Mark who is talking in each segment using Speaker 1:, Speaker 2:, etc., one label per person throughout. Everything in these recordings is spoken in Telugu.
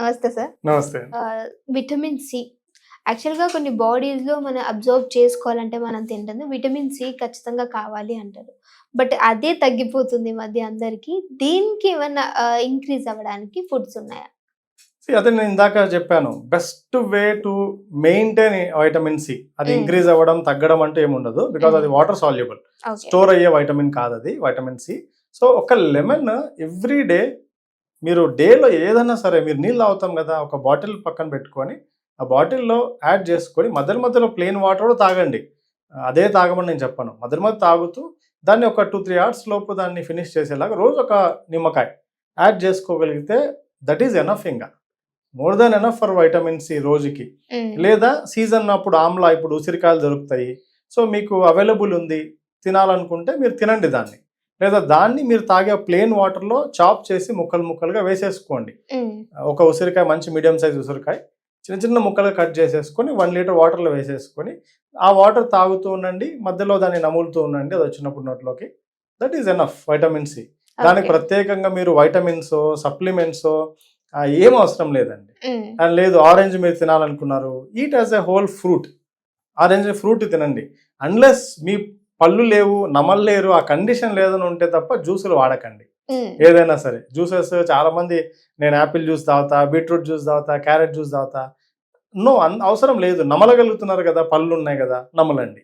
Speaker 1: నమస్తే సార్.
Speaker 2: నమస్తే.
Speaker 1: విటమిన్ సి యాక్చువల్‌గా కొన్ని బాడీస్‌లో మనం అబ్జార్బ్ చేసుకోవాలంటే మనం తింటుంది విటమిన్ సి ఖచ్చితంగా కావాలి అంటారు. బట్ అదే తగ్గిపోతుంది ఈ మధ్య అందరికి. దీనికి ఏమన్నా ఇంక్రీజ్ అవ్వడానికి ఫుడ్స్ ఉన్నాయా?
Speaker 2: అదే నేను ఇందాక చెప్పాను. Best way to maintain vitamin C. అది ఇంక్రీజ్ అవ్వడం, తగ్గడం అంటూ ఏముండదు. బికాజ్ అది వాటర్ సాల్యుబుల్. స్టోర్ అయ్యే వైటమిన్ కాదు అది వైటమిన్ సి. సో ఒక లెమన్ ఎవ్రీ డే మీరు డేలో ఏదైనా సరే మీరు నీళ్ళు తాగుతాం కదా, ఒక బాటిల్ పక్కన పెట్టుకొని ఆ బాటిల్లో యాడ్ చేసుకొని మధ్యలో ప్లెయిన్ వాటర్ కూడా తాగండి. అదే తాగమని నేను చెప్పాను. మధ్య తాగుతూ దాన్ని ఒక 2-3 hours లోపు దాన్ని ఫినిష్ చేసేలాగా రోజు ఒక నిమ్మకాయ యాడ్ చేసుకోగలిగితే దట్ ఈజ్ ఎనఫ్. ఇంకా more than enough for vitamin C రోజుకి. లేదా సీజన్ అప్పుడు ఆమ్లా, ఇప్పుడు ఉసిరికాయలు దొరుకుతాయి. సో మీకు అవైలబుల్ ఉంది తినాలనుకుంటే మీరు తినండి దాన్ని. లేదా దాన్ని మీరు తాగే ప్లెయిన్ వాటర్లో చాప్ చేసి ముక్కలుగా వేసేసుకోండి. ఒక ఉసిరికాయ, మంచి మీడియం సైజ్ ఉసిరికాయ చిన్న ముక్కలుగా కట్ చేసేసుకొని 1 liter వాటర్లో వేసేసుకొని ఆ వాటర్ తాగుతూ ఉండండి. మధ్యలో దాన్ని నములుతూ ఉండండి అది వచ్చినప్పుడు నోట్లోకి. That is enough vitamin C. దానికి ప్రత్యేకంగా మీరు వైటమిన్స్, సప్లిమెంట్స్ ఏం అవసరం లేదండి. అండ్ లేదు ఆరెంజ్ మీరు తినాలనుకున్నారు, eat as a whole fruit. Orange fruit తినండి. అన్లెస్ మీ పళ్ళు లేవు, నమలలేరు, ఆ కండిషన్ లేదని ఉంటే తప్ప జ్యూసులు వాడకండి. ఏదైనా సరే జ్యూసెస్ చాలా మంది, నేను యాపిల్ జ్యూస్ తాగుతా, బీట్రూట్ జ్యూస్ తాగుతా, క్యారెట్ జ్యూస్ తాగుతా. నో, అవసరం లేదు. నమలగలుగుతున్నారు కదా, పళ్ళు ఉన్నాయి కదా, నమలండి.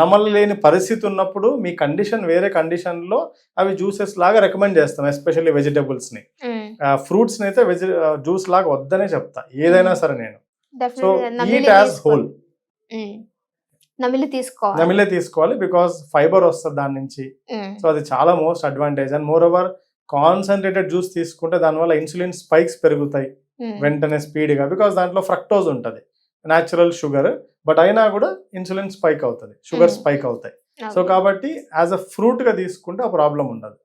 Speaker 2: నమలలేని పరిస్థితి ఉన్నప్పుడు మీ కండిషన్ వేరే కండిషన్లో అవి జ్యూసెస్ లాగా రికమెండ్ చేస్తాం. ఎస్పెషల్లీ వెజిటబుల్స్ని, ఫ్రూట్స్ని అయితే జ్యూస్ లాగా వద్దనే చెప్తా ఏదైనా సరే నేను. So eat as whole. నమిలే తీసుకోవాలి బికాస్ ఫైబర్ వస్తుంది దాని నుంచి. సో అది చాలా most advantage. And more over concentrated juice తీసుకుంటే దానివల్ల ఇన్సులిన్ స్పైక్స్ పెరుగుతాయి వెంటనే స్పీడ్గా. బికాస్ దాంట్లో ఫ్రక్టోజ్ ఉంటుంది, న్యాచురల్ షుగర్. బట్ అయినా కూడా ఇన్సులిన్ స్పైక్ అవుతుంది, షుగర్ స్పైక్ అవుతాయి. సో కాబట్టి యాజ్ అ ఫ్రూట్ గా తీసుకుంటే ఆ ప్రాబ్లం ఉండదు.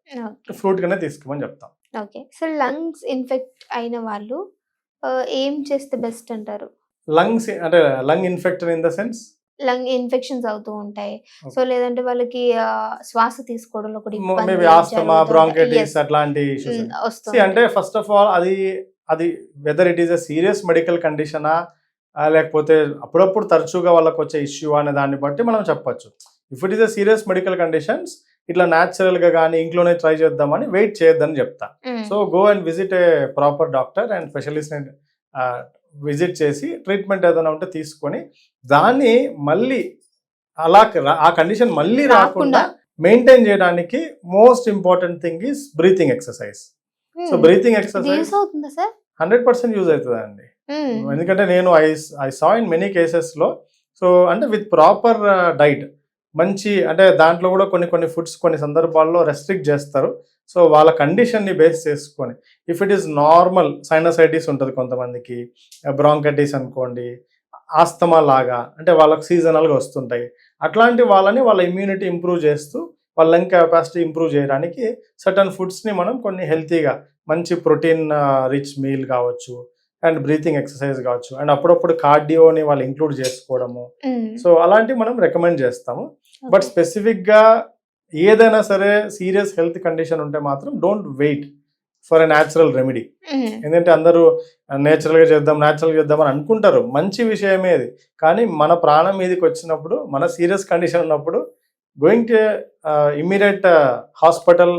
Speaker 2: ఫ్రూట్ గానే తీసుకోమని చెప్తాం.
Speaker 1: ఓకే. సో లంగ్స్ ఇన్ఫెక్ట్ అయిన వాళ్ళు ఏం చేస్తే బెస్ట్ అంటారు?
Speaker 2: లంగ్స్ అంటే lung infect in the sense
Speaker 1: lung infections అవుతూ ఉంటాయి. సో లేదంటే వాళ్ళకి శ్వాస తీసుకోవడంలో కూడా
Speaker 2: మేబీ ఆస్తమా, బ్రాంకైటిస్ అట్లాంటి ఇష్యూస్. అంటే ఫస్ట్ ఆఫ్ ఆల్ అది whether it is a serious medical కండిషనా లేకపోతే అప్పుడప్పుడు తరచుగా వాళ్ళకి వచ్చే ఇష్యూ అనే దాన్ని బట్టి మనం చెప్పొచ్చు. If it is a serious medical conditions ఇట్లా న్యాచురల్ గా కానీ ఇంట్లోనే ట్రై చేద్దామని వెయిట్ చేయొద్దని చెప్తా. So go and visit a proper doctor and specialist visit చేసి ట్రీట్మెంట్ ఏదైనా ఉంటే తీసుకొని దాన్ని మళ్ళీ అలా ఆ కండిషన్ మళ్ళీ రాకుండా మెయింటైన్ చేయడానికి most important thing is breathing exercise. So breathing exercise 100% use అవుతుంది అండి. ఎందుకంటే నేను I saw in many cases లో. సో అంటే విత్ ప్రాపర్ డైట్, మంచి అంటే దాంట్లో కూడా కొన్ని ఫుడ్స్ కొన్ని సందర్భాల్లో రెస్ట్రిక్ట్ చేస్తారు. సో వాళ్ళ కండిషన్ని బేస్ చేసుకొని if it is normal sinusitis ఉంటుంది కొంతమందికి, బ్రాంకైటిస్ అనుకోండి, ఆస్తమా లాగా అంటే వాళ్ళకి సీజనల్గా వస్తుంటాయి. అట్లాంటి వాళ్ళని వాళ్ళ ఇమ్యూనిటీ ఇంప్రూవ్ చేస్తూ వాళ్ళ లంగ్ కెపాసిటీ ఇంప్రూవ్ చేయడానికి సర్టన్ ఫుడ్స్ని మనం కొన్ని హెల్తీగా మంచి ప్రోటీన్ రిచ్ మీల్ కావచ్చు అండ్ బ్రీతింగ్ ఎక్సర్సైజ్ కావచ్చు అండ్ అప్పుడప్పుడు కార్డియోని వాళ్ళు ఇంక్లూడ్ చేసుకోవడము. సో అలాంటివి మనం రికమెండ్ చేస్తాము. బట్ స్పెసిఫిక్గా ఏదైనా సరే సీరియస్ హెల్త్ కండిషన్ ఉంటే మాత్రం don't wait for a natural remedy. ఎందుకంటే అందరూ నేచురల్గా చేద్దాం అని అనుకుంటారు, మంచి విషయమే అది. కానీ మన ప్రాణం మీదకి వచ్చినప్పుడు, మన సీరియస్ కండిషన్ ఉన్నప్పుడు గోయింగ్ టు ఇమ్మీడియట్ హాస్పిటల్,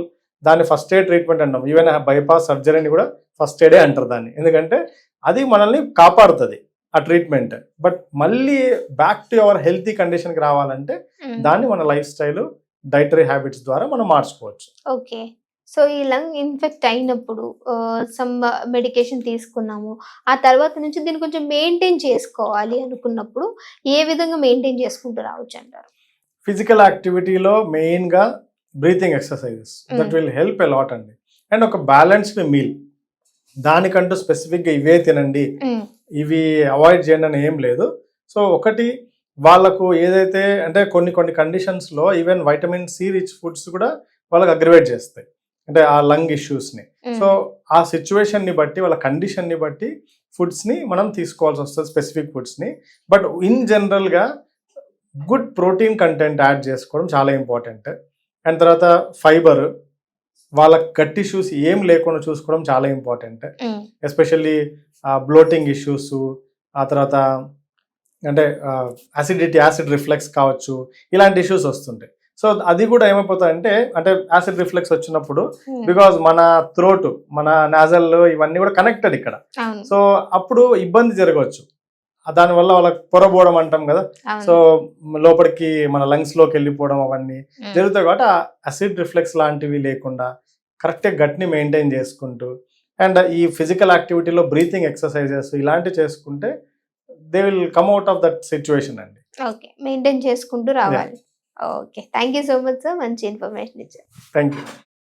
Speaker 2: దాన్ని ఫస్ట్ ఎయిడ్ ట్రీట్మెంట్ అంటాం. ఈవెన్ బైపాస్ సర్జరీని కూడా ఫస్ట్ ఎయిడే అంటారు దాన్ని. ఎందుకంటే అది మనల్ని కాపాడుతుంది ఆ ట్రీట్మెంట్. బట్ మళ్ళీ బ్యాక్ టు అవర్ హెల్తీ కండిషన్కి రావాలంటే దాన్ని మన లైఫ్ స్టైల్, డైటరీ హ్యాబిట్స్ ద్వారా మనం మార్చుకోవచ్చు.
Speaker 1: ఓకే. సో ఈ లంగ్ ఇన్ఫెక్ట్ అయినప్పుడు సమ్ మెడికేషన్ తీసుకున్నాము, ఆ తర్వాత నుంచి దీన్ని కొంచెం మెయింటైన్ చేసుకోవాలి అనుకున్నప్పుడు ఏ విధంగా మెయింటైన్ చేసుకుంటూ రావచ్చు అంటారు?
Speaker 2: ఫిజికల్ యాక్టివిటీలో మెయిన్గా breathing exercises that will help a lot అండి. అండ్ ఒక బ్యాలెన్స్డ్ మీల్, దానికంటూ స్పెసిఫిక్గా ఇవే తినండి, ఇవి అవాయిడ్ చేయండి అని ఏం లేదు. సో ఒకటి వాళ్ళకు ఏదైతే అంటే కొన్ని కండిషన్స్లో even vitamin C rich foods కూడా వాళ్ళకి అగ్రివేట్ చేస్తాయి, అంటే ఆ లంగ్ ఇష్యూస్ని. సో ఆ సిచ్యువేషన్ని బట్టి, వాళ్ళ కండిషన్ని బట్టి ఫుడ్స్ని మనం తీసుకోవాల్సి వస్తుంది, స్పెసిఫిక్ ఫుడ్స్ని. బట్ ఇన్ జనరల్గా గుడ్ ప్రోటీన్ కంటెంట్ యాడ్ చేసుకోవడం చాలా ఇంపార్టెంట్. అండ్ తర్వాత ఫైబర్, వాళ్ళ గట్ ఇష్యూస్ ఏం లేకుండా చూసుకోవడం చాలా ఇంపార్టెంట్. ఎస్పెషల్లీ బ్లోటింగ్ ఇష్యూస్, ఆ తర్వాత అంటే యాసిడ్ రిఫ్లెక్స్ కావచ్చు, ఇలాంటి ఇష్యూస్ వస్తుంటాయి. సో అది కూడా ఏమైపోతాయంటే, అంటే యాసిడ్ రిఫ్లెక్స్ వచ్చినప్పుడు బికాజ్ మన థ్రోట్, మన నాజల్ ఇవన్నీ కూడా కనెక్టెడ్ ఇక్కడ. సో అప్పుడు ఇబ్బంది జరగవచ్చు. దానివల్ల వాళ్ళకి పొరబోవడం అంటాం కదా, సో లోపలికి మన లంగ్స్ లోకి వెళ్ళిపోవడం అవన్నీ జరుగుతాయి. కాబట్టి ఆ యాసిడ్ రిఫ్లెక్స్ లాంటివి లేకుండా కరెక్ట్గా గట్ని మెయింటైన్ చేసుకుంటూ, అండ్ ఈ ఫిజికల్ యాక్టివిటీలో బ్రీతింగ్ ఎక్సర్సైజెస్ ఇలాంటివి చేసుకుంటే they will come out of that situation అండి.
Speaker 1: ఓకే, మెయింటైన్ చేసుకుంటూ రావాలి. Okay, thank you so much sir, మంచి ఇన్ఫర్మేషన్ ఇచ్చారు.
Speaker 2: Thank you.